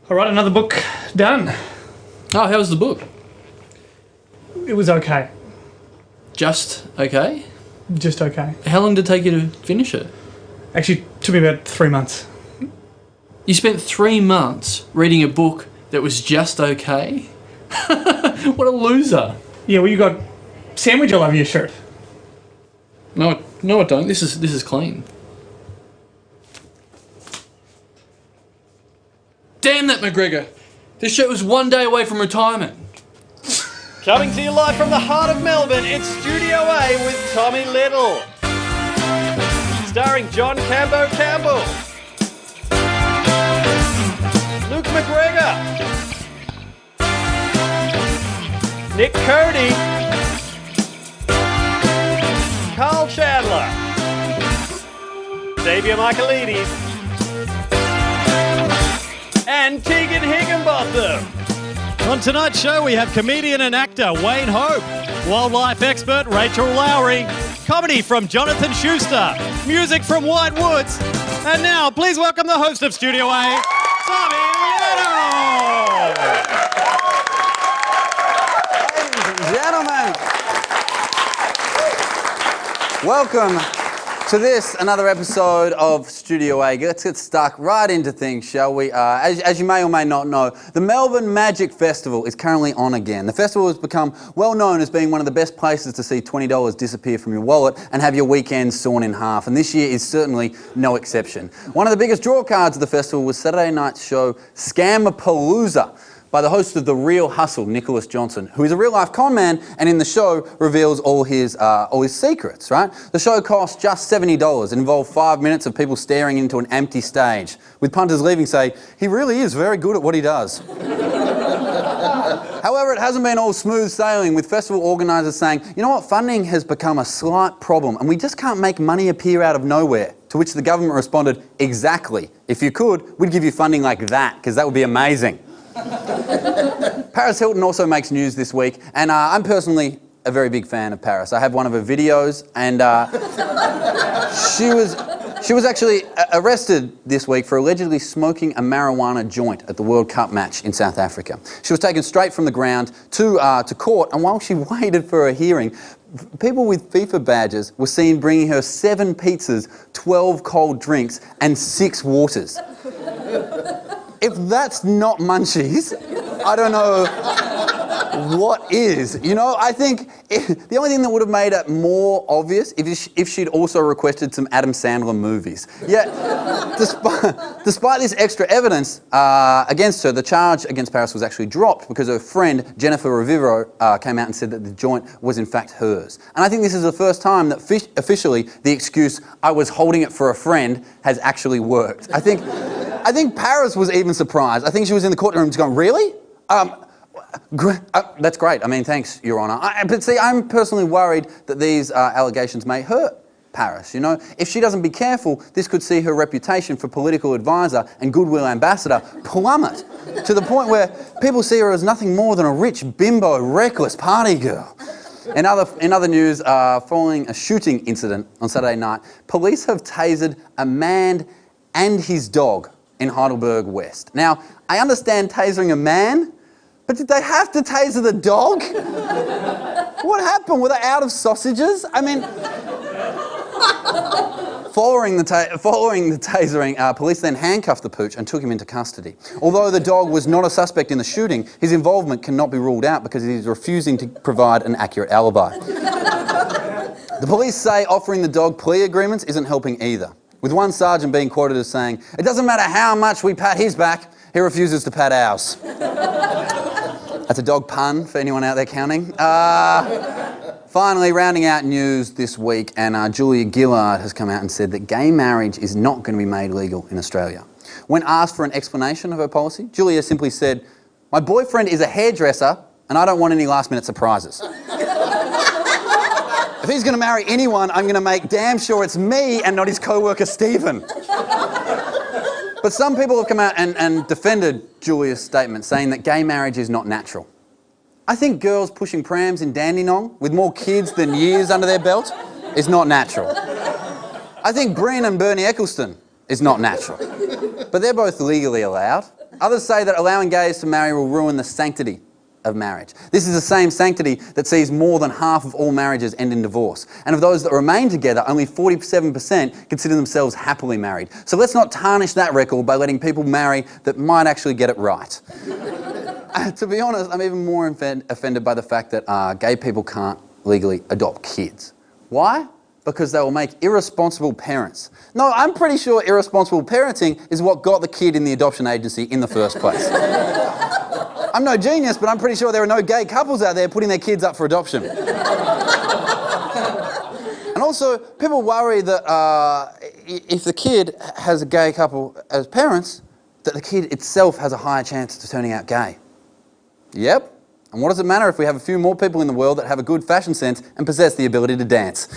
All right, another book done. Oh, how was the book? It was okay. Just okay? Just okay. How long did it take you to finish it? Actually, it took me about 3 months. You spent 3 months reading a book that was just okay? What a loser. Yeah, well, you got sandwich all over your shirt. No, I don't. This is clean. Damn that McGregor. This show was 1 day away from retirement. Coming to you live from the heart of Melbourne, it's Studio A with Tommy Little. Starring John Campbell, Luke McGregor, Nick Cody, Carl Chandler, Xavier Michaelides, and Tegan Higginbotham. On tonight's show, we have comedian and actor Wayne Hope, wildlife expert Rachel Lowry, comedy from Jonathan Schuster, music from White Woods, and now please welcome the host of Studio A, Tommy Little. Ladies and gentlemen, welcome to this, another episode of Studio A. Let's get stuck right into things, shall we? As you may or may not know, the Melbourne Magic Festival is currently on again. The festival has become well known as being one of the best places to see $20 disappear from your wallet and have your weekends sawn in half, and this year is certainly no exception. One of the biggest draw cards of the festival was Saturday night's show Scamapalooza, by the host of The Real Hustle, Nicholas Johnson, who is a real-life con man and in the show reveals all his secrets, right? The show cost just $70. It involved 5 minutes of people staring into an empty stage, with punters leaving saying, he really is very good at what he does. However, it hasn't been all smooth sailing, with festival organisers saying, you know what, funding has become a slight problem and we just can't make money appear out of nowhere. To which the government responded, exactly. If you could, we'd give you funding like that, because that would be amazing. Paris Hilton also makes news this week, and I'm personally a very big fan of Paris. I have one of her videos, and she was actually arrested this week for allegedly smoking a marijuana joint at the World Cup match in South Africa. She was taken straight from the ground to court, and while she waited for a hearing, people with FIFA badges were seen bringing her 7 pizzas, 12 cold drinks, and 6 waters. If that's not munchies, I don't know what is. You know, I think the only thing that would have made it more obvious if she'd also requested some Adam Sandler movies. Yet, despite this extra evidence against her, the charge against Paris was actually dropped because her friend Jennifer Rivero came out and said that the joint was in fact hers. And I think this is the first time that officially the excuse, I was holding it for a friend, has actually worked. I think Paris was even surprised. I think she was in the courtroom just going, really? That's great. I mean, thanks, Your Honour. But see, I'm personally worried that these allegations may hurt Paris, you know? If she doesn't be careful, this could see her reputation for political advisor and goodwill ambassador plummet to the point where people see her as nothing more than a rich, bimbo, reckless party girl. In other news, following a shooting incident on Saturday night, police have tasered a man and his dog in Heidelberg West. Now, I understand tasering a man, but did they have to taser the dog? What happened? Were they out of sausages? I mean, following the tasering, police then handcuffed the pooch and took him into custody. Although the dog was not a suspect in the shooting, his involvement cannot be ruled out because he is refusing to provide an accurate alibi. The police say offering the dog plea agreements isn't helping either, with one sergeant being quoted as saying, it doesn't matter how much we pat his back, he refuses to pat ours. That's a dog pun for anyone out there counting. Finally, rounding out news this week, and Julia Gillard has come out and said that gay marriage is not going to be made legal in Australia. When asked for an explanation of her policy, Julia simply said, my boyfriend is a hairdresser and I don't want any last-minute surprises. If he's going to marry anyone, I'm going to make damn sure it's me and not his co-worker Stephen. But some people have come out and defended Julia's statement, saying that gay marriage is not natural. I think girls pushing prams in Dandenong with more kids than years under their belt is not natural. I think Bryn and Bernie Ecclestone is not natural. But they're both legally allowed. Others say that allowing gays to marry will ruin the sanctity of marriage. This is the same sanctity that sees more than half of all marriages end in divorce. And of those that remain together, only 47% consider themselves happily married. So let's not tarnish that record by letting people marry that might actually get it right. To be honest, I'm even more offended by the fact that gay people can't legally adopt kids. Why? Because they will make irresponsible parents. No, I'm pretty sure irresponsible parenting is what got the kid in the adoption agency in the first place. I'm no genius, but I'm pretty sure there are no gay couples out there putting their kids up for adoption. And also, people worry that if the kid has a gay couple as parents, that the kid itself has a higher chance of turning out gay. Yep. And what does it matter if we have a few more people in the world that have a good fashion sense and possess the ability to dance?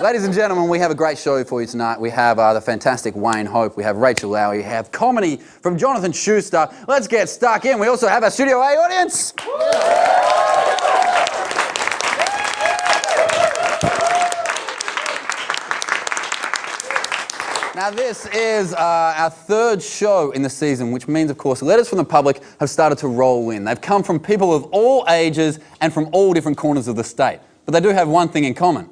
Ladies and gentlemen, we have a great show for you tonight. We have the fantastic Wayne Hope, we have Rachel Lowry, we have comedy from Jonathan Schuster. Let's get stuck in. We also have our Studio A audience. Now this is our third show in the season, which means, of course, letters from the public have started to roll in. They've come from people of all ages and from all different corners of the state. But they do have one thing in common.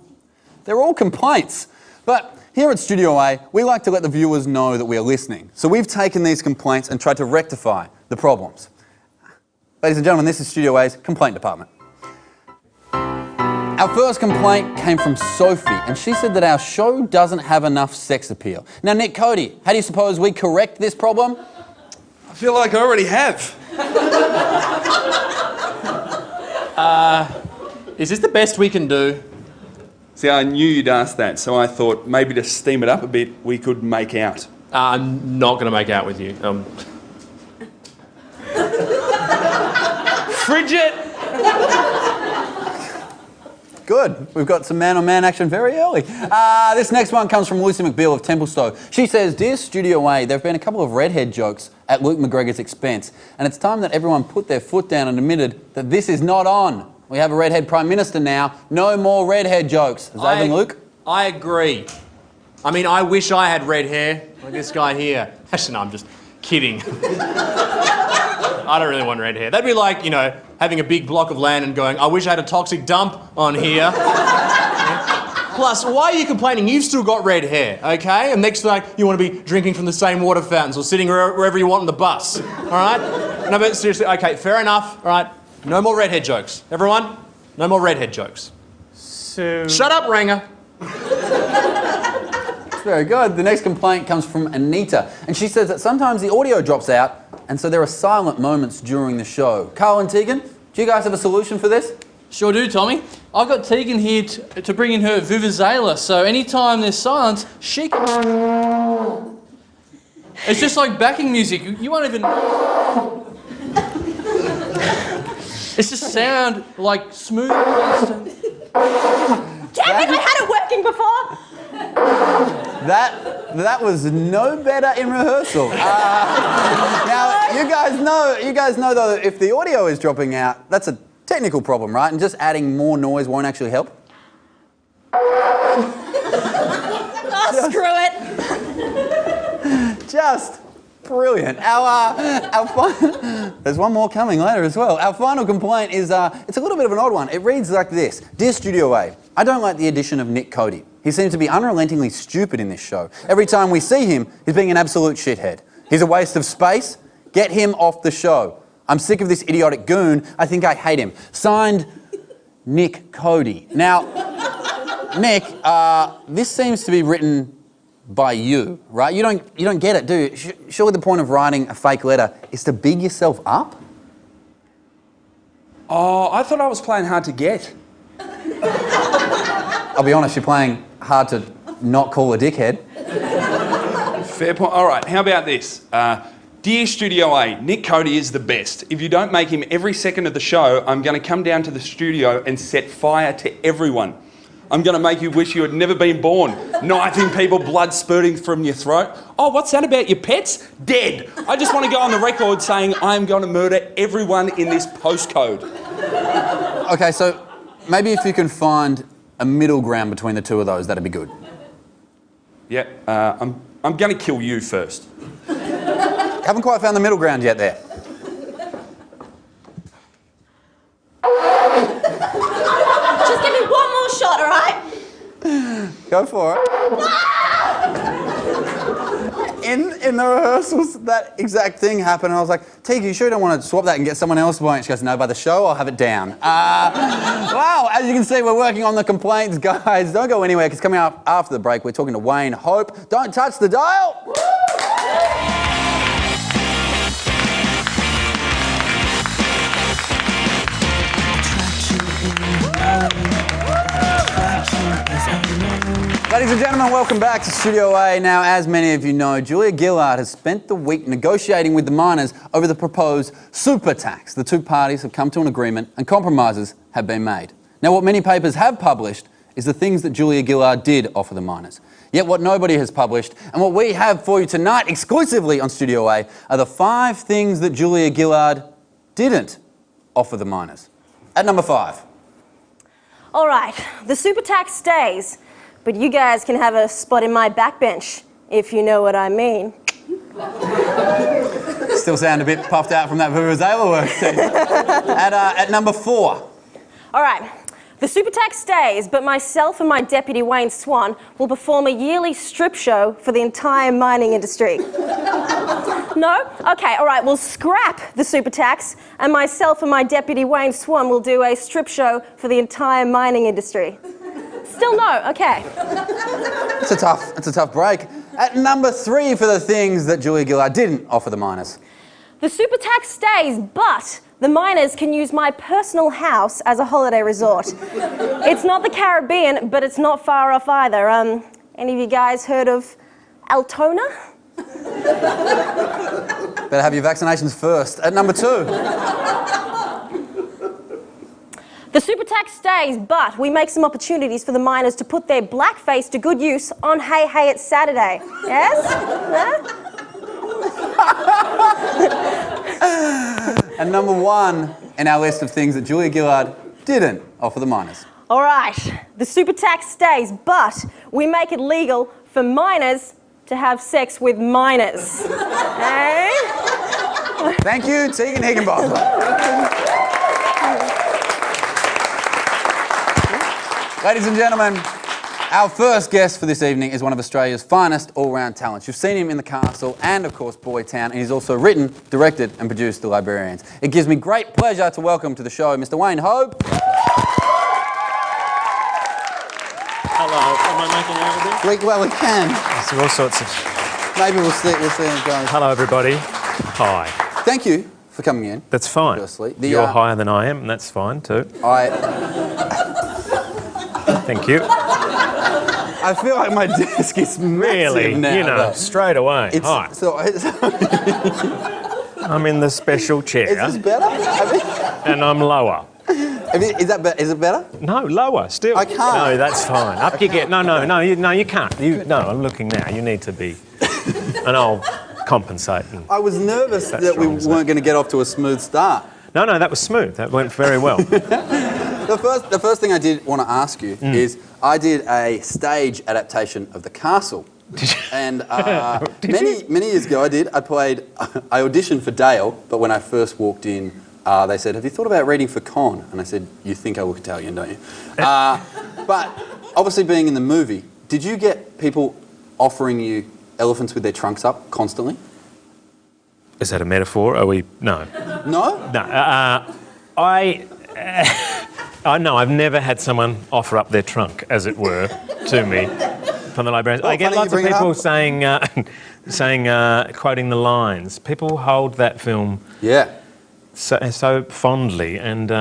They're all complaints. But here at Studio A, we like to let the viewers know that we are listening. So we've taken these complaints and tried to rectify the problems. Ladies and gentlemen, this is Studio A's complaint department. Our first complaint came from Sophie, and she said that our show doesn't have enough sex appeal. Now, Nick Cody, how do you suppose we correct this problem? I feel like I already have. Is this the best we can do? See, I knew you'd ask that, so I thought maybe to steam it up a bit, we could make out. I'm not going to make out with you. Frigid! Good. We've got some man-on-man action very early. This next one comes from Lucy McBeal of Templestowe. She says, "Dear Studio A, there have been a couple of redhead jokes at Luke McGregor's expense, and it's time that everyone put their foot down and admitted that this is not on. We have a redhead Prime Minister now. No more redhead jokes." Zaven, Luke? I agree. I mean, I wish I had red hair, like this guy here. Actually, no, I'm just kidding. I don't really want red hair. That'd be like, you know, having a big block of land and going, I wish I had a toxic dump on here. Plus, why are you complaining? You've still got red hair, okay? And next thing, you want to be drinking from the same water fountains or sitting wherever you want on the bus, all right? No, but seriously, okay, fair enough, all right? No more redhead jokes. Everyone, no more redhead jokes. So... Shut up, Ranger. Very good. The next complaint comes from Anita, and she says that sometimes the audio drops out, and so there are silent moments during the show. Carl and Tegan, do you guys have a solution for this? Sure do, Tommy. I've got Tegan here to bring in her Vuvuzela, so anytime there's silence, she can... It's just like backing music. You won't even... It's just sound like smooth. Damn it, I had it working before! That was no better in rehearsal. Now, you guys know though, if the audio is dropping out, that's a technical problem, right? And just adding more noise won't actually help. Oh, screw it! Just brilliant. There's one more coming later as well. Our final complaint is, it's a little bit of an odd one. It reads like this. Dear Studio A, I don't like the addition of Nick Cody. He seems to be unrelentingly stupid in this show. Every time we see him, he's being an absolute shithead. He's a waste of space. Get him off the show. I'm sick of this idiotic goon. I think I hate him. Signed, Nick Cody. Now, Nick, this seems to be written by you, right? You don't get it, do you? Surely the point of writing a fake letter is to big yourself up? Oh, I thought I was playing hard to get. I'll be honest, you're playing hard to not call a dickhead. Fair point. All right, how about this? Dear Studio A, Nick Cody is the best. If you don't make him every second of the show, I'm going to come down to the studio and set fire to everyone. I'm going to make you wish you had never been born. Knifing people, blood spurting from your throat. Oh, what's that about your pets? Dead. I just want to go on the record saying I'm going to murder everyone in this postcode. Okay, so maybe if you can find a middle ground between the two of those, that'd be good. Yeah, I'm going to kill you first. Haven't quite found the middle ground yet there. Just give me one more shot, all right? Go for it. In the rehearsals, that exact thing happened, and I was like, Teague, you sure don't want to swap that and get someone else to? She goes, no, by the show, I'll have it down. Wow, as you can see, we're working on the complaints, guys. Don't go anywhere, because coming up after the break, we're talking to Wayne Hope. Don't touch the dial. Ladies and gentlemen, welcome back to Studio A. Now, as many of you know, Julia Gillard has spent the week negotiating with the miners over the proposed super tax. The two parties have come to an agreement and compromises have been made. Now, what many papers have published is the things that Julia Gillard did offer the miners. Yet what nobody has published, and what we have for you tonight exclusively on Studio A, are the 5 things that Julia Gillard didn't offer the miners. At number 5. All right, the super tax stays, but you guys can have a spot in my backbench, if you know what I mean. Still sound a bit puffed out from that Vuvuzela work, Steve. At number 4. All right, the super tax stays, but myself and my deputy Wayne Swan will perform a yearly strip show for the entire mining industry. No? Okay, all right, we'll scrap the super tax, and myself and my deputy Wayne Swan will do a strip show for the entire mining industry. Still no, okay. It's a tough break. At number 3 for the things that Julia Gillard didn't offer the miners. The super tax stays, but the miners can use my personal house as a holiday resort. It's not the Caribbean, but it's not far off either. Any of you guys heard of Altona? Better have your vaccinations first. At number 2. The super tax stays, but we make some opportunities for the miners to put their blackface to good use on Hey Hey It's Saturday. Yes? And number 1 in our list of things that Julia Gillard didn't offer the miners. All right, the super tax stays, but we make it legal for minors to have sex with minors. Eh? Thank you, Tegan Higginbotham. Ladies and gentlemen, our first guest for this evening is one of Australia's finest all-round talents. You've seen him in The Castle and, of course, Boy Town, and he's also written, directed and produced The Librarians. It gives me great pleasure to welcome to the show Mr. Wayne Hope. Hello, am I making out with this? Well, we can. There's all sorts of... Maybe we'll see how it goes. Hello, everybody. Hi. Thank you for coming in. That's fine. Firstly, You're higher than I am, and that's fine, too. Thank you. I feel like my desk is massive Really? now. You know, straight away. Hi. I'm in the special chair. Is this better? And I'm lower. Is it better? No, lower, still. I can't. No, that's fine. Up you get. No, you can't. No, I'm looking now. You need to be... And I'll compensate. I was nervous that we weren't going to get off to a smooth start. No, that was smooth. That went very well. The first thing I did want to ask you is I did a stage adaptation of The Castle. Did you? And many years ago I auditioned for Dale, but when I first walked in, they said, have you thought about reading for Con? And I said, you think I look Italian, don't you? But obviously being in the movie, did you get people offering you elephants with their trunks up constantly? Is that a metaphor? Are we... No. No? No. No, I've never had someone offer up their trunk, as it were, to me from the librarians. Well, I get lots of people saying, quoting the lines. People hold that film so fondly, and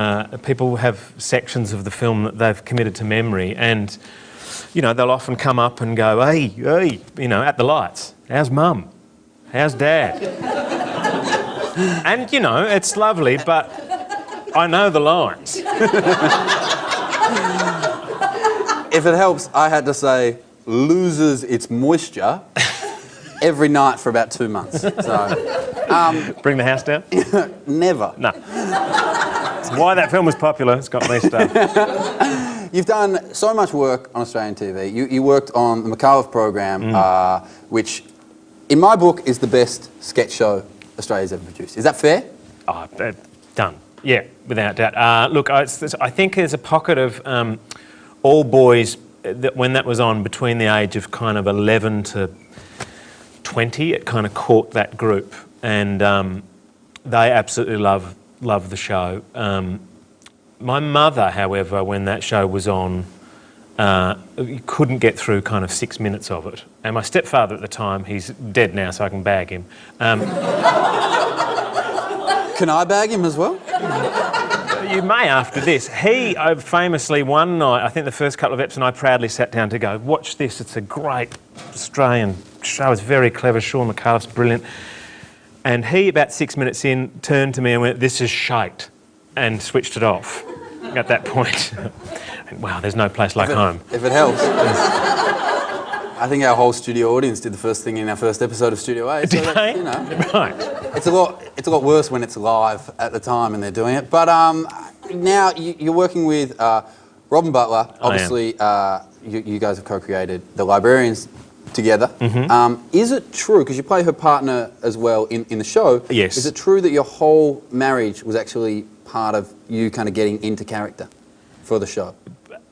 people have sections of the film that they've committed to memory, and, you know, they'll often come up and go, hey, you know, at the lights, how's Mum? How's Dad? And, you know, it's lovely, but I know the lines. If it helps, I had to say, loses its moisture every night for about 2 months. So, bring the house down? Never. No. It's why that film was popular. It's got me stuff. You've done so much work on Australian TV. You worked on the McAuliffe program, which, in my book, is the best sketch show Australia's ever produced. Is that fair? Oh, done. Yeah, without doubt. Look, I think there's a pocket of all boys that when that was on between the age of kind of 11 to 20, it kind of caught that group, and they absolutely love the show. My mother, however, when that show was on, couldn't get through kind of 6 minutes of it. And my stepfather at the time, he's dead now, so I can bag him. Can I bag him as well? You may after this. He famously one night, I think the first couple of episodes, I proudly sat down to go, watch this, it's a great Australian show, it's very clever, Sean McAuliffe's brilliant. And he, about 6 minutes in, turned to me and went, this is shite, and switched it off at that point. Wow, there's no place like home. If it helps. I think our whole studio audience did the first thing in our first episode of Studio A. Did they? You know, Right. it's a lot worse when it's live at the time and they're doing it. But now you're working with Robin Butler. Obviously, you guys have co-created The Librarians together. Is it true, because you play her partner as well in the show, Yes. is it true that your whole marriage was actually part of you kind of getting into character for the show?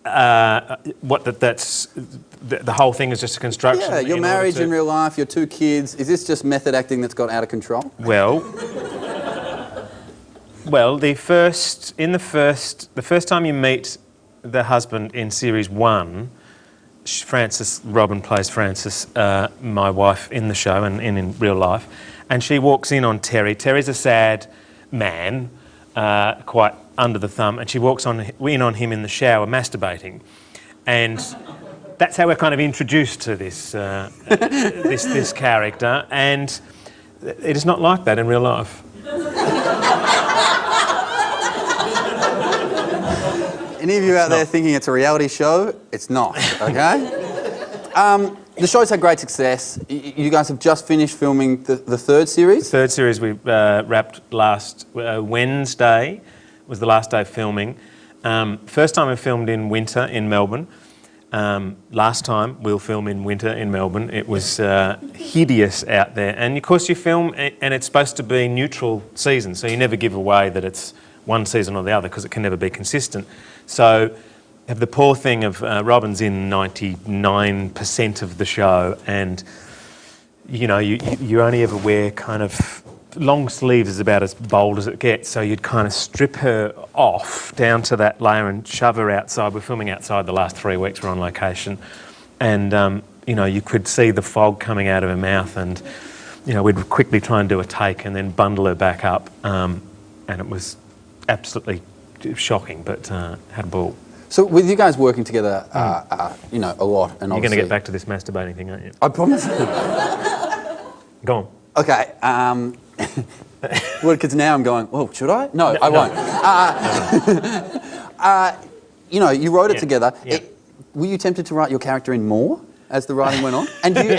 That's the whole thing is just a construction. Yeah, your marriage in real life, your 2 kids. Is this just method acting that's got out of control? Well, the first time you meet the husband in series 1, Robin plays Frances, my wife in the show and in real life, and she walks in on Terry. Terry's a sad man, quite under the thumb, and she walks in on him in the shower masturbating, and that's how we're kind of introduced to this this character, and it is not like that in real life. Any of you out there thinking it's a reality show? It's not, okay? The show's had great success. You guys have just finished filming the 3rd series? The 3rd series we wrapped last Wednesday. Was the last day of filming. First time we filmed in winter in Melbourne. Last time we'll film in winter in Melbourne. It was hideous out there. And of course you film, and it's supposed to be neutral season, so you never give away that it's one season or the other, because it can never be consistent. So you have the poor thing of Robin's in 99% of the show, and you know, you only ever wear kind of long sleeves is about as bold as it gets, so you'd kind of strip her off down to that layer and shove her outside. We're filming outside the last 3 weeks, we're on location, and you know, you could see the fog coming out of her mouth, and you know, we'd quickly try and do a take and then bundle her back up, and it was absolutely shocking, but had a ball. So with you guys working together, you know, a lot, and you're going to get back to this masturbating thing, aren't you? I promise. Go on. Okay. Well, because now I'm going, well, should I? No, I won't. You know, you wrote it together. Yeah. Were you tempted to write your character in more as the writing went on? And do you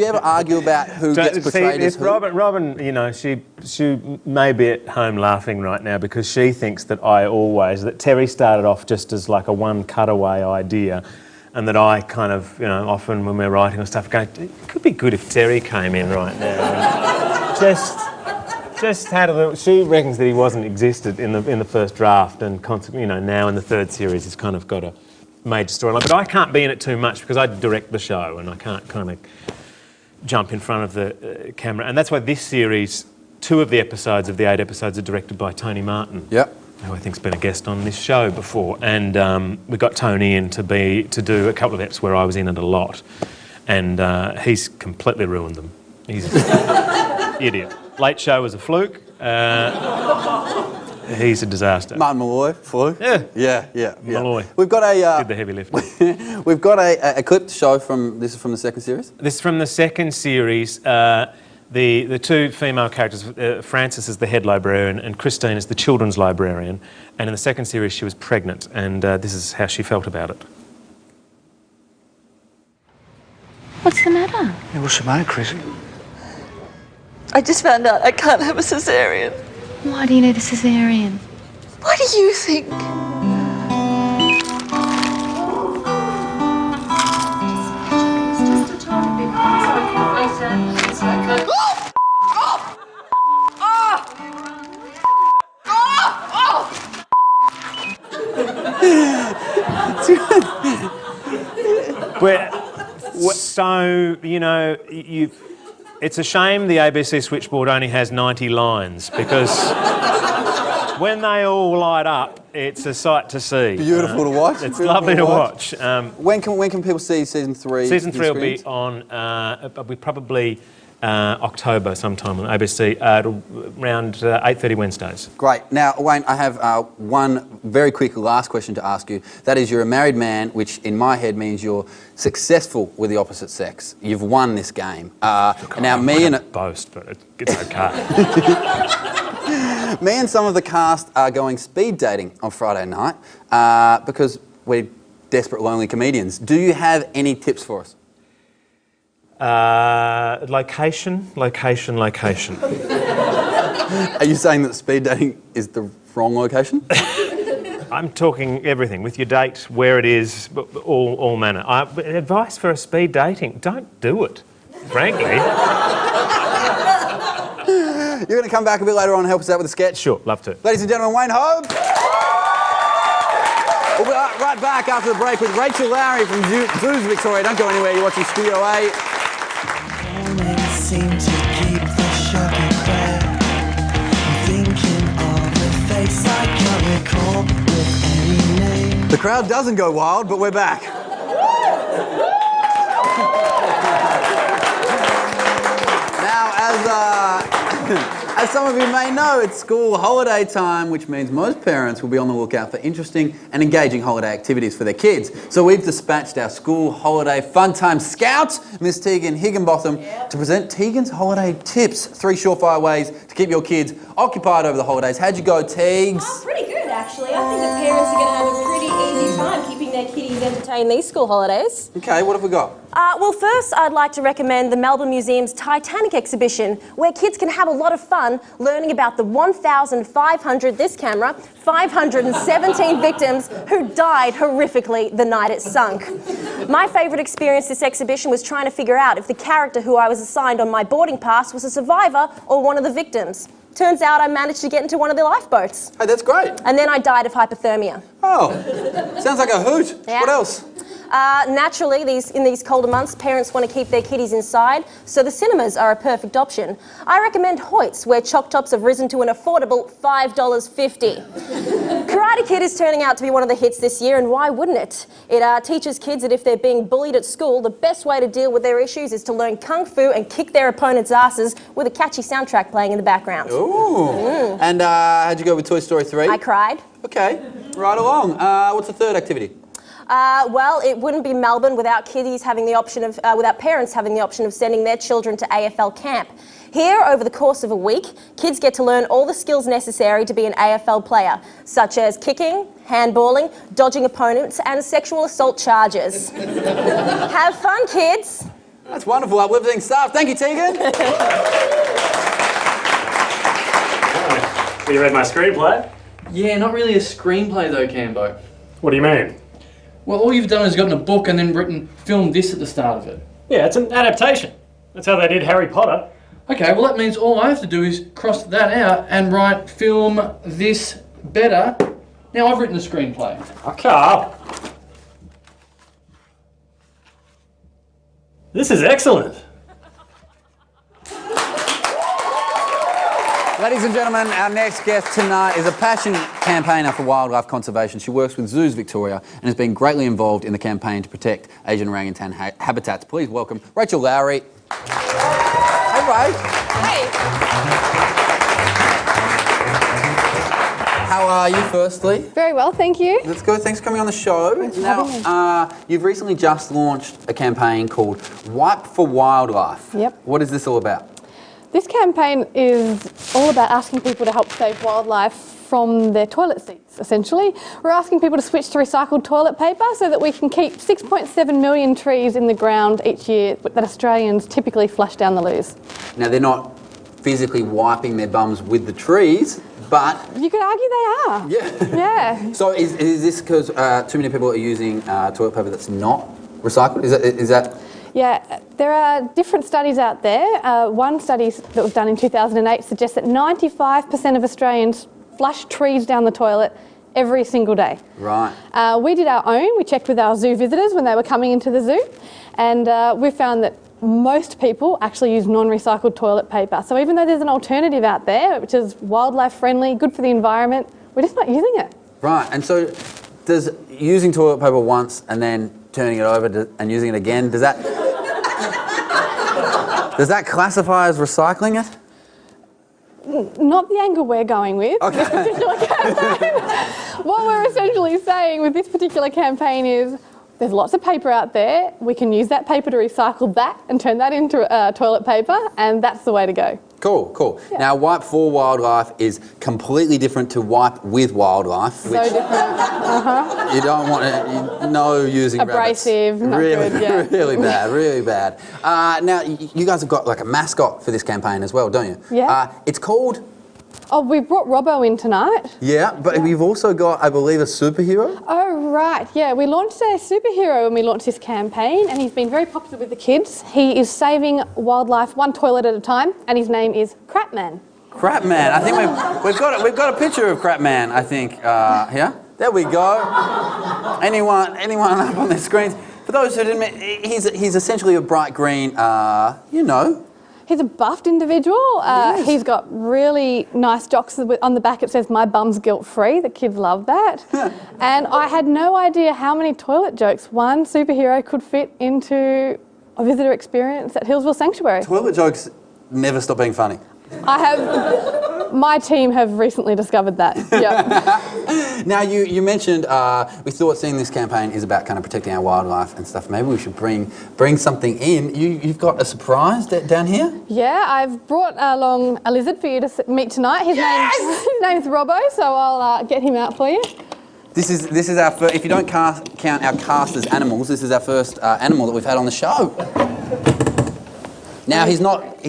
ever argue about who gets portrayed as who? Robin, you know, she may be at home laughing right now because she thinks that that Terry started off just as like a one cutaway idea, and that I kind of, you know, often when we're writing or stuff, go, it could be good if Terry came in right now. Just had a little. She reckons that he wasn't existed in the first draft, and you know, now in the 3rd series, he's kind of got a major storyline. But I can't be in it too much because I direct the show, and I can't kind of jump in front of the camera. And that's why this series, 2 of the episodes of the 8 episodes, are directed by Tony Martin. Yep. Who I think's been a guest on this show before, and we got Tony in to do a couple of episodes where I was in it a lot, and he's completely ruined them. He's an idiot. Late Show was a fluke. He's a disaster. Martin Malloy, fluke. Yeah. Malloy. We've got did the heavy lifting. We've got a clip to show from this is from the 2nd series. This is from the 2nd series. The 2 female characters, Frances is the head librarian and Christine is the children's librarian. And in the 2nd series, she was pregnant, and this is how she felt about it. What's the matter? Hey, what's the matter, Chrissy? I just found out I can't have a cesarean. Why do you need a cesarean? What do you think? So, you know, it's a shame the ABC switchboard only has 90 lines because when they all light up, it's a sight to see. Beautiful to watch. It's lovely to watch. When can people see season 3? Season 3 will be on, probably October sometime on ABC, around 8:30 Wednesdays. Great. Now, Wayne, I have one very quick last question to ask you. That is, you're a married man, which in my head means you're successful with the opposite sex. You've won this game. Now, me and boast, but it's okay. me and some of the cast are going speed dating on Friday night because we're desperate, lonely comedians. Do you have any tips for us? Location. Are you saying that speed dating is the wrong location? I'm talking everything, with your date, where it is, all manner. Advice for a speed dating, don't do it, frankly. You're going to come back a bit later on and help us out with a sketch? Sure, love to. Ladies and gentlemen, Wayne Hope. We'll be right back after the break with Rachel Lowry from Zoos Victoria. Don't go anywhere, you're watching Studio A. Seem to keep the shock at bay. I'm thinking of a face I can't recall with any name. The crowd doesn't go wild, but we're back. Now, as some of you may know, it's school holiday time, which means most parents will be on the lookout for interesting and engaging holiday activities for their kids. So we've dispatched our school holiday fun time scout, Miss Tegan Higginbotham, to present Tegan's holiday tips. 3 surefire ways to keep your kids occupied over the holidays. How'd you go, Teags? Oh, pretty good, actually. I think the parents are going to have a pretty easy time keeping their kiddies entertained these school holidays. Okay, what have we got? Well, first, I'd like to recommend the Melbourne Museum's Titanic exhibition, where kids can have a lot of fun learning about the 517 victims who died horrifically the night it sunk. My favourite experience this exhibition was trying to figure out if the character who I was assigned on my boarding pass was a survivor or one of the victims. Turns out I managed to get into one of the lifeboats. Hey, that's great. And then I died of hypothermia. Oh, sounds like a hoot. Yeah. What else? Naturally, in these colder months, parents want to keep their kiddies inside, so the cinemas are a perfect option. I recommend Hoyts, where choc tops have risen to an affordable $5.50. Karate Kid is turning out to be one of the hits this year, and why wouldn't it? It teaches kids that if they're being bullied at school, the best way to deal with their issues is to learn Kung Fu and kick their opponents' asses with a catchy soundtrack playing in the background. Ooh. And how'd you go with Toy Story 3? I cried. Okay, right along. What's the third activity? Well, it wouldn't be Melbourne without kiddies having the option of, without parents having the option of sending their children to AFL camp. Here, over the course of a week, kids get to learn all the skills necessary to be an AFL player, such as kicking, handballing, dodging opponents, and sexual assault charges. Have fun, kids. That's wonderful, uplifting stuff. Thank you, Tegan. You read my screenplay? Yeah, not really a screenplay though, Cambo. What do you mean? Well, all you've done is gotten a book and then filmed this at the start of it. Yeah, it's an adaptation. That's how they did Harry Potter. Okay, well that means all I have to do is cross that out and write film this better. Now I've written a screenplay. Okay. This is excellent. Ladies and gentlemen, our next guest tonight is a passionate campaigner for wildlife conservation. She works with Zoos Victoria and has been greatly involved in the campaign to protect Asian orangutan habitats. Please welcome Rachel Lowry. Hey, Ray. Hey. How are you, firstly? Very well, thank you. That's good. Thanks for coming on the show. Now, you've recently just launched a campaign called Wipe for Wildlife. Yep. What is this all about? This campaign is all about asking people to help save wildlife from their toilet seats, essentially. We're asking people to switch to recycled toilet paper so that we can keep 6.7 million trees in the ground each year that Australians typically flush down the loos. Now, they're not physically wiping their bums with the trees, but... You could argue they are. Yeah. Yeah. So is this because too many people are using toilet paper that's not recycled? Is that... Yeah, there are different studies out there. One study that was done in 2008 suggests that 95% of Australians flush trees down the toilet every single day. Right. We did our own. We checked with our zoo visitors when they were coming into the zoo, and we found that most people actually use non-recycled toilet paper. So even though there's an alternative out there, which is wildlife friendly, good for the environment, we're just not using it. Right, and so does using toilet paper once and then turning it over and using it again, does that classify as recycling it? Not the angle we're going with. Okay. This particular campaign. What we're essentially saying with this particular campaign is there's lots of paper out there. We can use that paper to recycle that and turn that into toilet paper, and that's the way to go. Cool, cool. Yeah. Now, wipe for wildlife is completely different to wipe with wildlife. So different. You don't want it, using abrasive, rabbits. not Really, good, yeah. really bad, really bad. Now, you guys have got like a mascot for this campaign as well, don't you? Yeah. It's called... Oh, we brought Robbo in tonight. Yeah, but we've also got, I believe, a superhero. Oh, right. Yeah, we launched a superhero when we launched this campaign, and he's been very popular with the kids. He is saving wildlife one toilet at a time, and his name is Crapman. Crapman. I think we've got a picture of Crapman, I think, here. There we go. Anyone up on their screens? For those who didn't, he's essentially a bright green, He's a buffed individual. He's got really nice jocks on the back. It says, "My bum's guilt-free." The kids love that. And I had no idea how many toilet jokes one superhero could fit into a visitor experience at Hillsville Sanctuary. Toilet jokes never stop being funny. My team have recently discovered that. Yep. Now, you mentioned we thought seeing this campaign is about kind of protecting our wildlife and stuff. Maybe we should bring something in. You've got a surprise down here? Yeah, I've brought along a lizard for you to meet tonight. His name's Robbo, so I'll get him out for you. This is our first. If you don't count our cast as animals, this is our first animal that we've had on the show. Now he's not.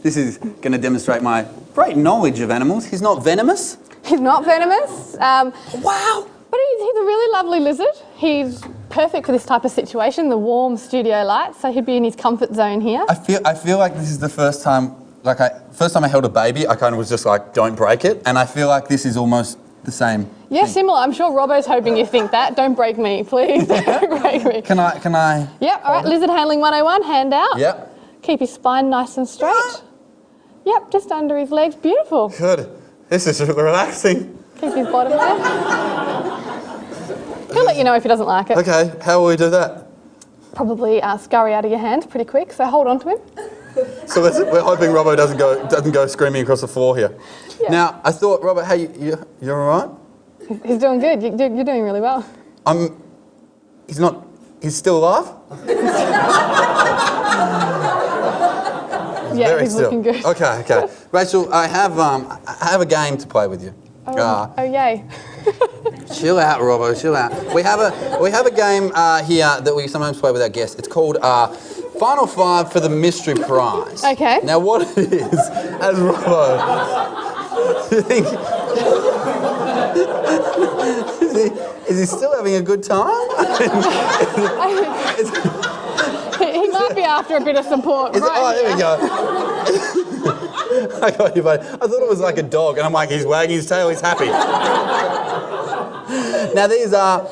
This is going to demonstrate my great knowledge of animals. He's not venomous. He's not venomous. Wow. But he's a really lovely lizard. He's perfect for this type of situation, the warm studio lights, so he'd be in his comfort zone here. I feel like this is the first time I held a baby, I kind of was just like, don't break it. And I feel like this is almost the same. Yeah, thing. similar. I'm sure Robbo's hoping you think that. Don't break me, please. Don't break me. Can I? Yep, all right. Lizard handling 101, hand out. Yep. Keep his spine nice and straight. Yep, just under his legs. Beautiful. Good. This is really relaxing. Keep his bottom there. He'll let you know if he doesn't like it. Okay, how will we do that? Probably scurry out of your hand pretty quick, so hold on to him. So we're hoping Robbo doesn't go screaming across the floor here. Yeah. Now, I thought, Robbo, hey, you're all right? He's doing good. You're doing really well. He's still alive? Yeah, he's looking good. Okay. Rachel, I have a game to play with you. Oh yay. Chill out, Robbo, chill out. We have a game here that we sometimes play with our guests. It's called Final Five for the Mystery Prize. Okay. Now what it is, as Robbo, you think, is he still having a good time? He might be after a bit of support. There we go. I got you, buddy. I thought it was like a dog, and I'm like, he's wagging his tail, he's happy. Now these are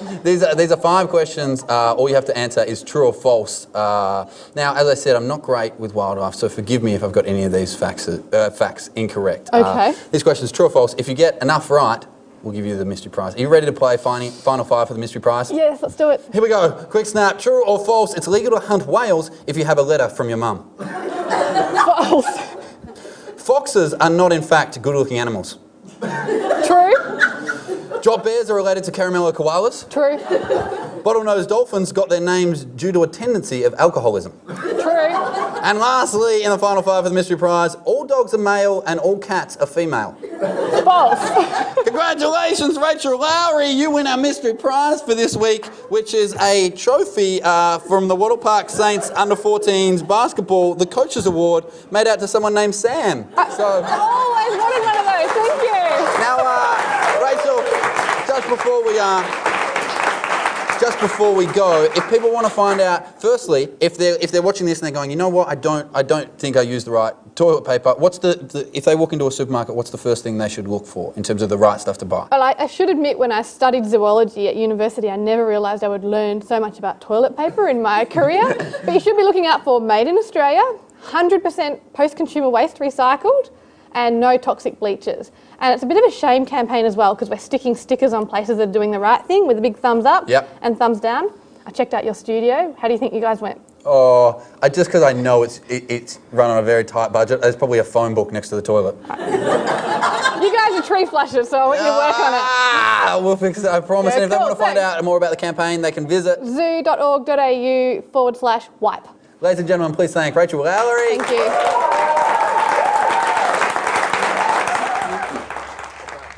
5 questions. All you have to answer is true or false. Now, as I said, I'm not great with wildlife, so forgive me if I've got any of these facts incorrect. Okay. These questions, true or false. If you get enough right, we'll give you the mystery prize. Are you ready to play Final Five for the mystery prize? Yes, let's do it. Here we go. Quick snap. True or false? It's illegal to hunt whales if you have a letter from your mum. False. Foxes are not, in fact, good-looking animals. True. Drop bears are related to caramello koalas. True. Bottlenose dolphins got their names due to a tendency of alcoholism. True. And lastly, in the final 5 for the mystery prize, all dogs are male and all cats are female. False. Congratulations, Rachel Lowry. You win our mystery prize for this week, which is a trophy from the Wattle Park Saints Under-14s Basketball, the Coaches Award, made out to someone named Sam. Always wanted one of those. Thank you. Now, Rachel, just before we just before we go, if people want to find out, firstly, if they're watching this and they're going, you know what, I don't think I used the right toilet paper. What's if they walk into a supermarket, what's the first thing they should look for in terms of the right stuff to buy? Well, I should admit, when I studied zoology at university, I never realised I would learn so much about toilet paper in my career. But you should be looking out for made in Australia, 100% post-consumer waste recycled, and no toxic bleaches. And it's a bit of a shame campaign as well, because we're sticking stickers on places that are doing the right thing with a big thumbs up and thumbs down. I checked out your studio. How do you think you guys went? Oh, just because I know it's run on a very tight budget, there's probably a phone book next to the toilet. You guys are tree flushers, so I want you to work on it. We'll fix it, I promise. Yeah, and if they want to find out more about the campaign, they can visit zoo.org.au/wipe. Ladies and gentlemen, please thank Rachel Lowry. Thank you.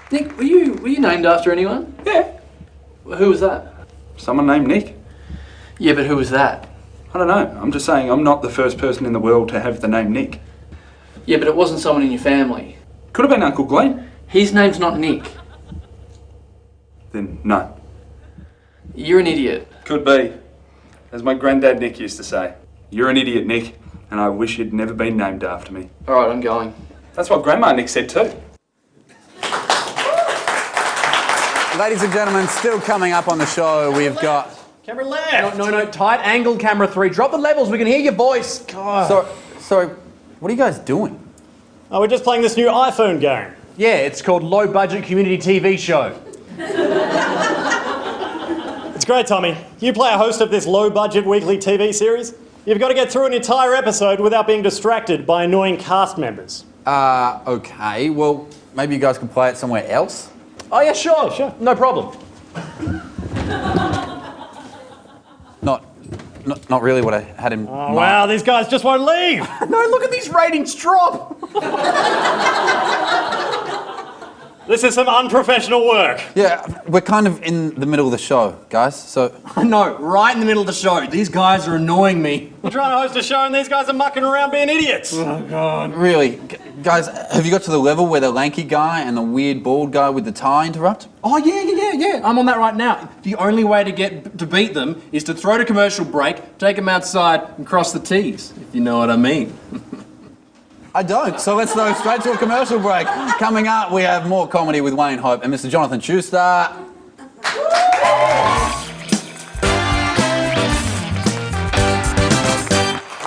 Nick, were you named after anyone? Yeah. Well, who was that? Someone named Nick. Yeah, but who was that? I don't know. I'm just saying I'm not the first person in the world to have the name Nick. Yeah, but it wasn't someone in your family. Could have been Uncle Glenn. His name's not Nick. Then no. You're an idiot. Could be. As my granddad Nick used to say, you're an idiot, Nick, and I wish you'd never been named after me. All right, I'm going. That's what Grandma Nick said too. Ladies and gentlemen, still coming up on the show, we've got... Camera left. No, tight angle, camera 3. Drop the levels, we can hear your voice. God. Sorry, what are you guys doing? Oh, we're just playing this new iPhone game. Yeah, it's called Low Budget Community TV Show. It's great, Tommy. You play a host of this low-budget weekly TV series. You've got to get through an entire episode without being distracted by annoying cast members. Okay, well, maybe you guys can play it somewhere else? Oh, yeah, sure. No problem. Not really what I had in mind. Wow, these guys just won't leave. No, look at these ratings drop. This is some unprofessional work. Yeah, we're kind of in the middle of the show, guys, so... I know, right in the middle of the show. These guys are annoying me. We're trying to host a show and these guys are mucking around being idiots. Oh, God. Really, guys, have you got to the level where the lanky guy and the weird bald guy with the tie interrupt? Oh, yeah. I'm on that right now. The only way to beat them is to throw to commercial break, take them outside and cross the T's, if you know what I mean. I don't, so let's go straight to a commercial break. Coming up, we have more comedy with Wayne Hope and Mr. Jonathan Schuster.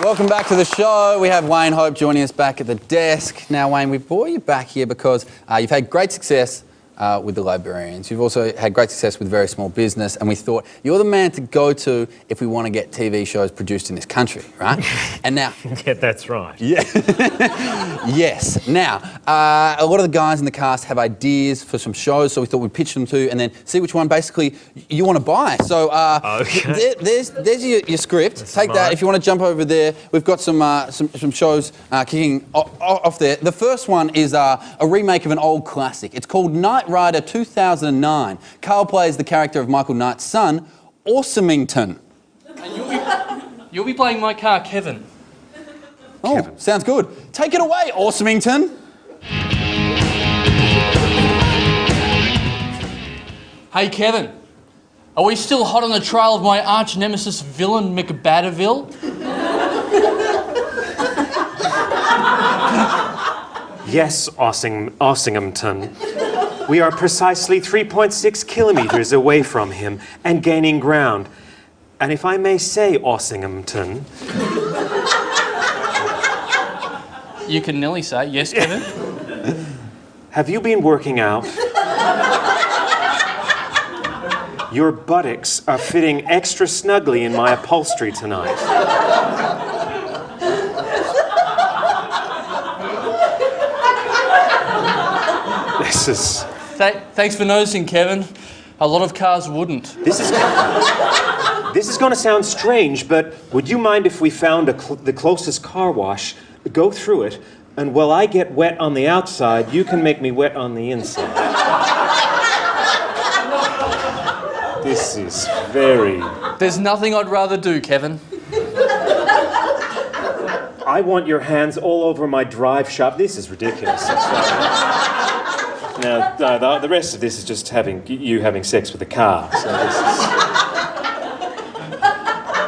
Welcome back to the show. We have Wayne Hope joining us back at the desk. Now, Wayne, we brought you back here because you've had great success with the librarians. You've also had great success with very small business, and we thought you're the man to go to if we want to get TV shows produced in this country, right? And now... Yeah, that's right. Yeah. Yes. Now, a lot of the guys in the cast have ideas for some shows, so we thought we'd pitch them to and then see which one basically you want to buy. So okay. there's your script. That's Take that. If you want to jump over there, we've got some shows kicking off there. The first one is a remake of an old classic. It's called Knight Rider 2009. Carl plays the character of Michael Knight's son, Awesomington. And you'll be playing my car, Kevin. Oh, Kevin. Sounds good. Take it away, Awesomington. Hey, Kevin. Are we still hot on the trail of my arch nemesis villain, McBadderville? Yes, Ossinghamton. We are precisely 3.6 kilometres away from him and gaining ground. And if I may say, Ossinghamton... You can nearly say, yes, Kevin? Have you been working out? Your buttocks are fitting extra snugly in my upholstery tonight. This is... Thanks for noticing, Kevin. A lot of cars wouldn't. This is going to sound strange, but would you mind if we found the closest car wash, go through it, and while I get wet on the outside, you can make me wet on the inside? This is very... There's nothing I'd rather do, Kevin. I want your hands all over my drive shaft. This is ridiculous. Now, the rest of this is just you having sex with the car. So this is...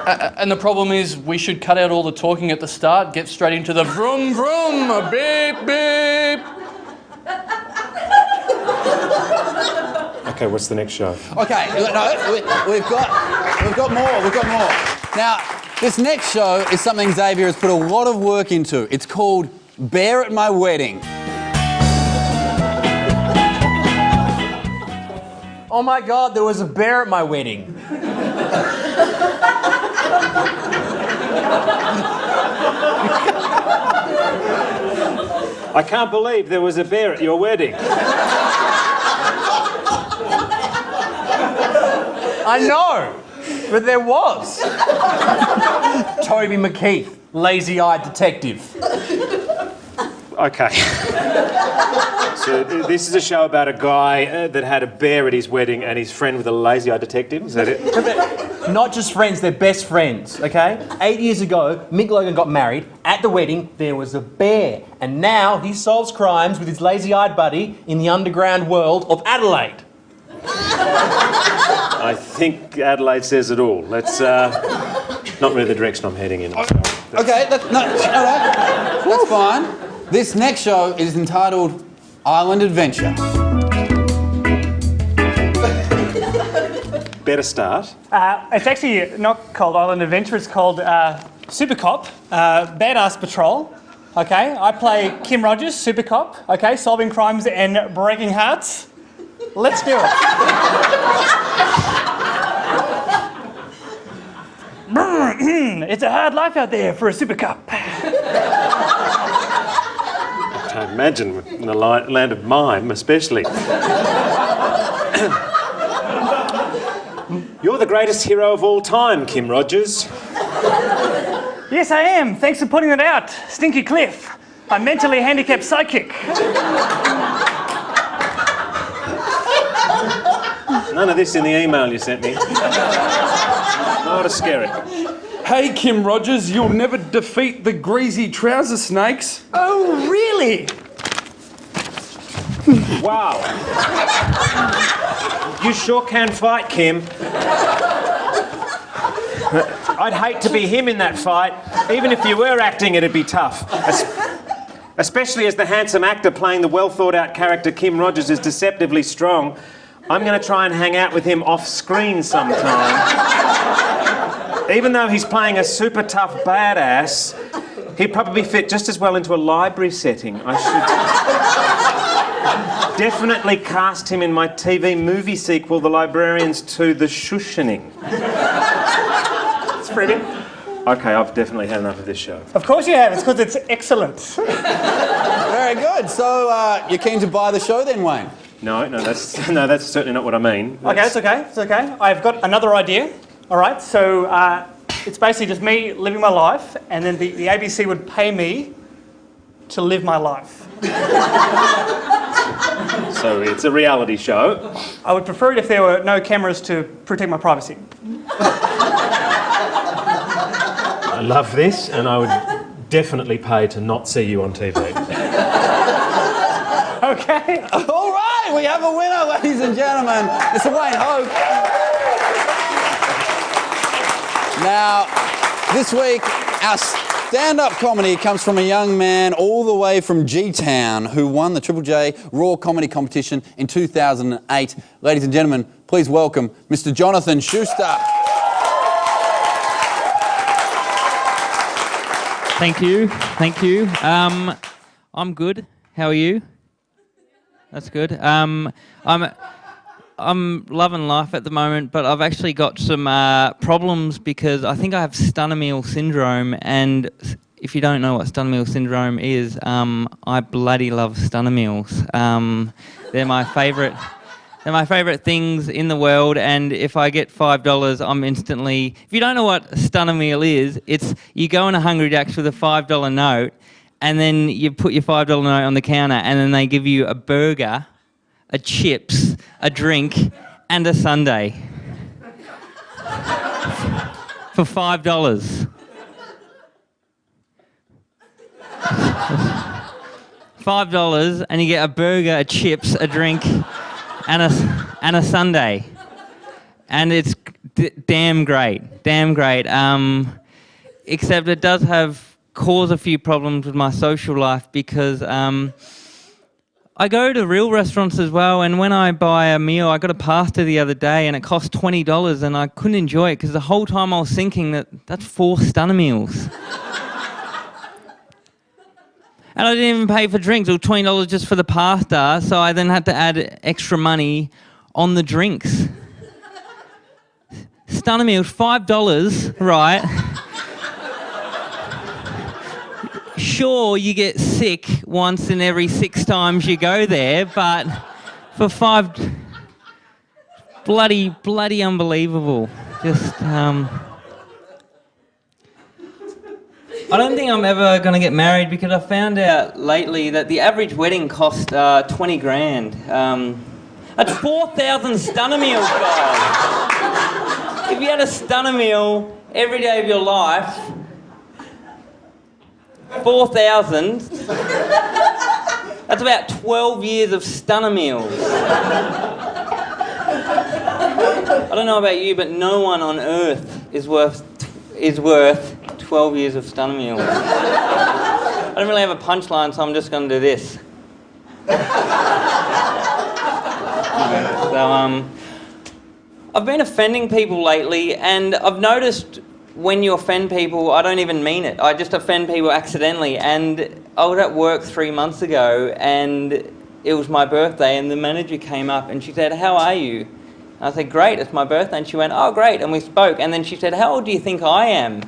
And the problem is we should cut out all the talking at the start, get straight into the vroom vroom, beep beep. Okay, what's the next show? Okay, no, we've got more. Now, this next show is something Xavier has put a lot of work into. It's called Bear at My Wedding. Oh my God, there was a bear at my wedding. I can't believe there was a bear at your wedding. I know, but there was. Toby McKeith, lazy-eyed detective. Okay. So this is a show about a guy that had a bear at his wedding and his friend with a lazy-eyed detective. Is that it? Not just friends, they're best friends, okay? 8 years ago, Mick Logan got married. At the wedding, there was a bear. And now he solves crimes with his lazy-eyed buddy in the underground world of Adelaide. I think Adelaide says it all. Let's not really the direction I'm heading in. Okay, that's fine. This next show is entitled Island Adventure. Better start. It's actually not called Island Adventure, it's called Super Cop, Badass Patrol. Okay, I play Kim Rogers, Super Cop, okay, solving crimes and breaking hearts. Let's do it. It's a hard life out there for a Super Cop. I can't imagine in the land of mime, especially. You're the greatest hero of all time, Kim Rogers. Yes, I am. Thanks for putting it out, Stinky Cliff. A mentally handicapped psychic. None of this in the email you sent me. Not a scary. Hey, Kim Rogers, you'll never defeat the greasy trouser snakes. Oh, really? Wow. You sure can fight, Kim. I'd hate to be him in that fight. Even if you were acting, it'd be tough. Especially as the handsome actor playing the well-thought-out character Kim Rogers is deceptively strong. I'm going to try and hang out with him off-screen sometime. Even though he's playing a super tough badass, he'd probably fit just as well into a library setting. I should definitely cast him in my TV movie sequel, The Librarians to The Shushaning. It's pretty. Okay, I've definitely had enough of this show. Of course you have, it's because it's excellent. Very good. So, you're keen to buy the show then, Wayne? No, that's certainly not what I mean. Okay, it's okay. I've got another idea. All right, so it's basically just me living my life, and then the ABC would pay me to live my life. So it's a reality show. I would prefer it if there were no cameras to protect my privacy. I love this, and I would definitely pay to not see you on TV. Okay. All right, we have a winner, ladies and gentlemen. Mr. Wayne Hope. Now, this week, our stand-up comedy comes from a young man all the way from G-Town who won the Triple J Raw Comedy Competition in 2008. Ladies and gentlemen, please welcome Mr. Jonathan Schuster. Thank you. I'm good. How are you? That's good. I'm loving life at the moment, but I've actually got some problems because I think I have Stunner-Meal syndrome, and if you don't know what Stunner-Meal syndrome is, I bloody love Stunner-Meals. They're my favourite. They're my favourite things in the world, and if I get $5, I'm instantly... If you don't know what Stunner-Meal is, it's you go in a Hungry Jack's with a $5 note, and then you put your $5 note on the counter, and then they give you a burger, a chips, a drink, and a sundae for $5. $5, and you get a burger, a chips, a drink, and a sundae, and it's damn great. Except it does cause a few problems with my social life because I go to real restaurants as well, and when I buy a meal, I got a pasta the other day and it cost $20 and I couldn't enjoy it because the whole time I was thinking that's 4 stunner meals. And I didn't even pay for drinks. It was $20 just for the pasta, so I then had to add extra money on the drinks. Stunner meals, $5, right? Sure, you get sick once in every 6 times you go there, but for $5, bloody unbelievable. Just, I don't think I'm ever going to get married because I found out lately that the average wedding cost 20 grand. That's 4,000 stunner meals, guys. If you had a stunner meal every day of your life, 4,000, that's about 12 years of stunner meals. I don't know about you, but no one on earth is worth 12 years of stunner meals. I don't really have a punchline, so I'm just going to do this. So, I've been offending people lately, and I've noticed when you offend people, I don't even mean it. I just offend people accidentally. And I was at work 3 months ago, and it was my birthday, and the manager came up and she said, "How are you?" And I said, "Great, it's my birthday." And she went, "Oh, great." And we spoke, and then she said, "How old do you think I am?"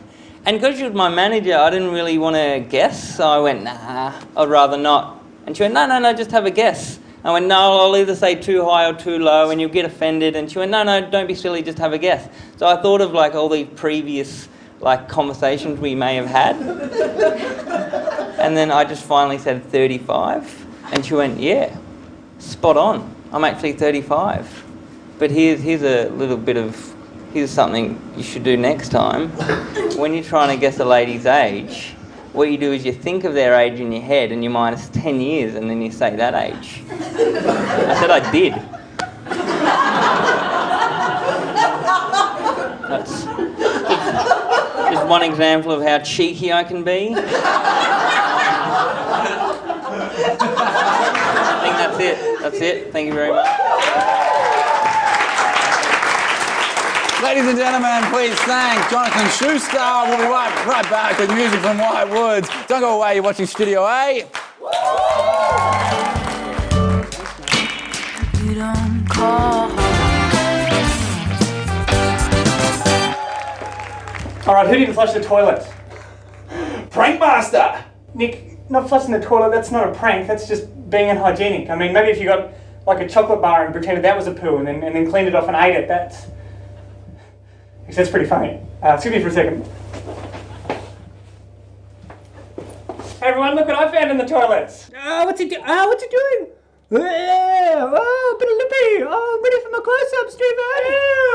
And because she was my manager, I didn't really want to guess, so I went, "Nah, I'd rather not." And she went, No, just have a guess." I went, "No, I'll either say too high or too low and you'll get offended." And she went, No, don't be silly, just have a guess." So I thought of like all these previous like conversations we may have had. And then I just finally said 35. And she went, "Yeah, spot on. I'm actually 35. But here's a little bit of, here's something you should do next time. When you're trying to guess a lady's age, what you do is you think of their age in your head and you minus 10 years and then you say that age." I said I did. That's just one example of how cheeky I can be. I think that's it. That's it. Thank you very much. Ladies and gentlemen, please thank Jonathan Schuster. We'll be right back with music from White Woods. Don't go away, you're watching Studio A. You don't call. All right, who didn't flush the toilet? Prankmaster! Nick, not flushing the toilet, that's not a prank, that's just being unhygienic. I mean, maybe if you got like a chocolate bar and pretended that was a poo and then cleaned it off and ate it, that's pretty funny. Excuse me for a second. Hey everyone, look what I found in the toilets. What's he doing? Oh, bit of lippy. Oh, I'm ready for my close-up, Stephen.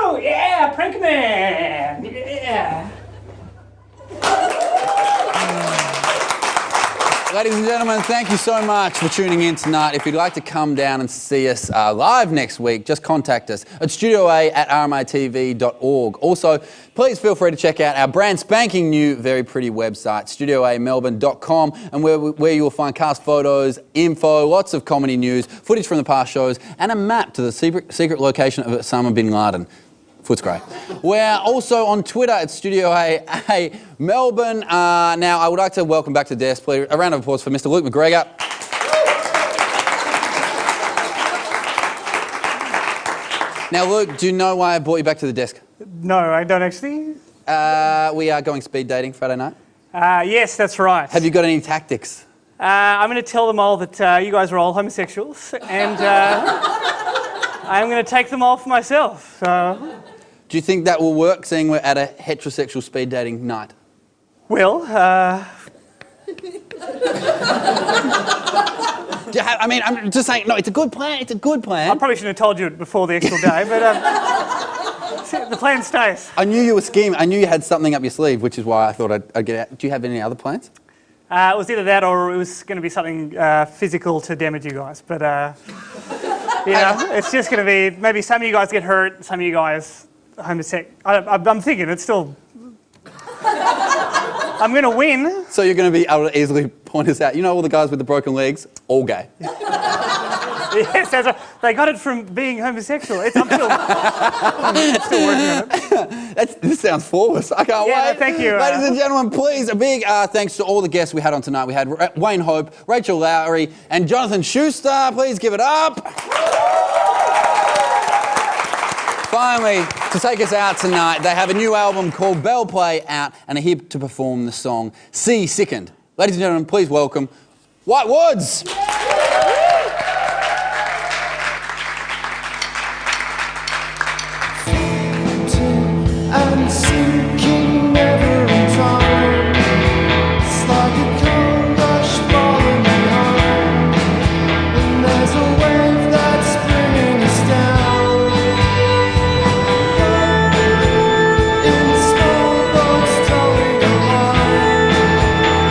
Oh, yeah, prank man. Yeah. Ladies and gentlemen, thank you so much for tuning in tonight. If you'd like to come down and see us live next week, just contact us at studioa@rmitv.org. Also, please feel free to check out our brand spanking new, very pretty website, studioamelbourne.com, and where you will find cast photos, info, lots of comedy news, footage from the past shows, and a map to the secret location of Osama bin Laden. Footscray. We're also on Twitter at Studio A Melbourne. Now, I would like to welcome back to the desk, please. A round of applause for Mr. Luke McGregor. Now, Luke, do you know why I brought you back to the desk? No, I don't actually. We are going speed dating Friday night. Yes, that's right. Have you got any tactics? I'm going to tell them all that you guys are all homosexuals, and I'm going to take them all for myself. So. Do you think that will work, seeing we're at a heterosexual speed dating night? Well, I mean, I'm just saying, no, it's a good plan, it's a good plan. I probably shouldn't have told you it before the actual day, but the plan stays. I knew you were scheming. I knew you had something up your sleeve, which is why I thought I'd get out. Do you have any other plans? It was either that or it was going to be something physical to damage you guys, but... you know, it's just going to be, maybe some of you guys get hurt, some of you guys homosexual. I'm thinking it's still. I'm going to win. So you're going to be able to easily point us out. You know all the guys with the broken legs? All gay. Yes, they got it from being homosexual. I'm still working on it. This sounds flawless. I can't wait. No, thank you. Ladies and gentlemen, please, a big thanks to all the guests we had on tonight. We had Wayne Hope, Rachel Lowry, and Jonathan Schuster. Please give it up. Finally, to take us out tonight, they have a new album called Bell Play out and are here to perform the song Sea Sickened. Ladies and gentlemen, please welcome White Woods. And sinking never in time. It's like a cold rush falling behind. And there's a wave that's bringing us down. In small boats towing a line.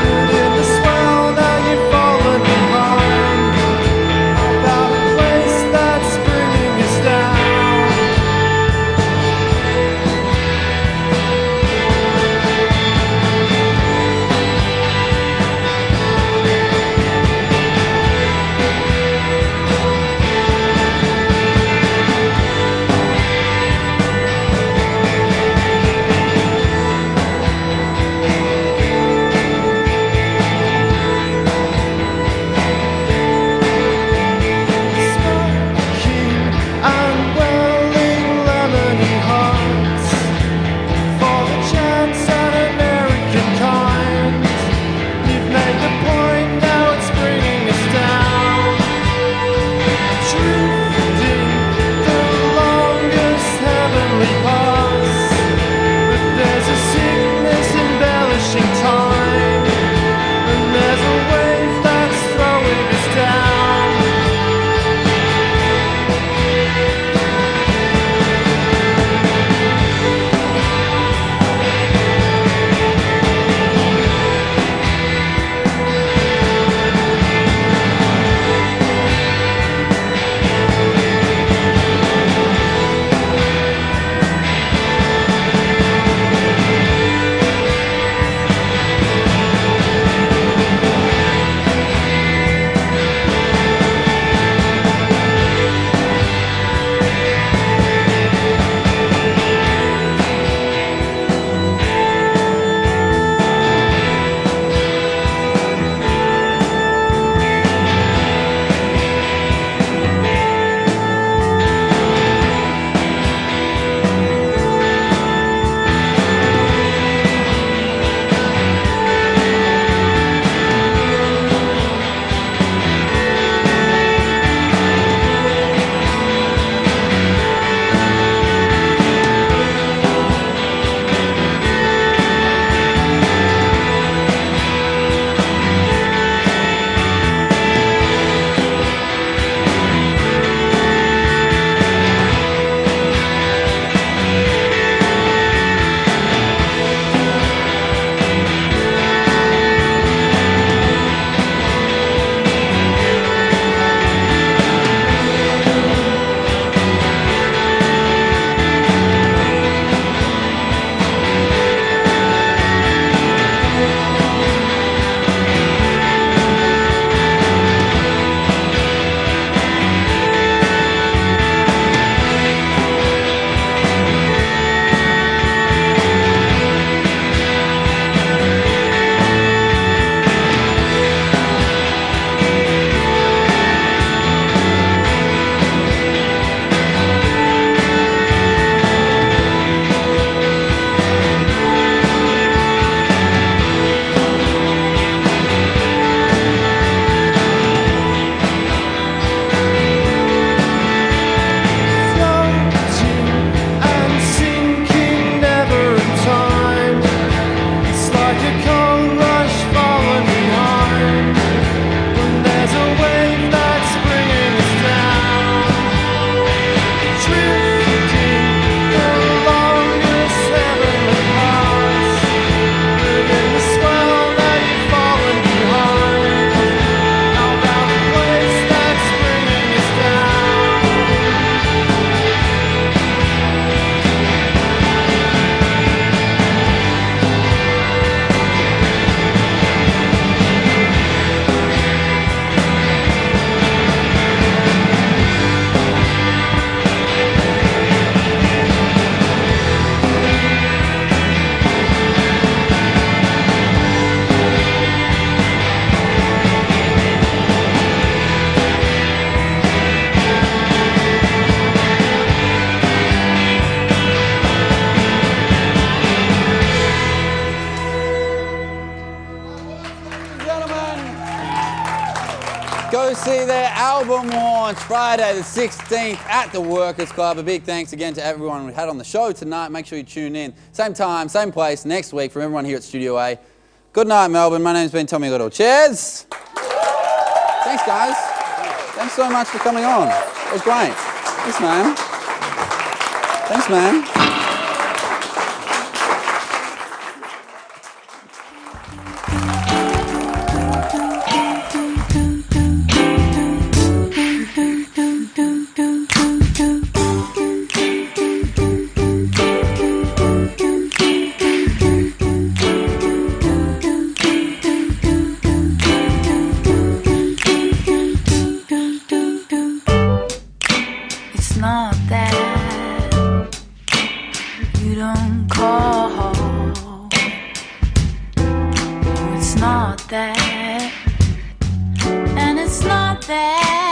And in the swell now you've fallen behind. KFC, their album launch Friday the 16th at the Workers Club. A big thanks again to everyone we had on the show tonight. Make sure you tune in. Same time, same place next week from everyone here at Studio A. Good night, Melbourne. My name's been Tommy Little. Cheers. Thanks, guys. Thanks so much for coming on. It was great. Thanks, man. Thanks, man. It's not that you don't call. No, it's not that. And it's not that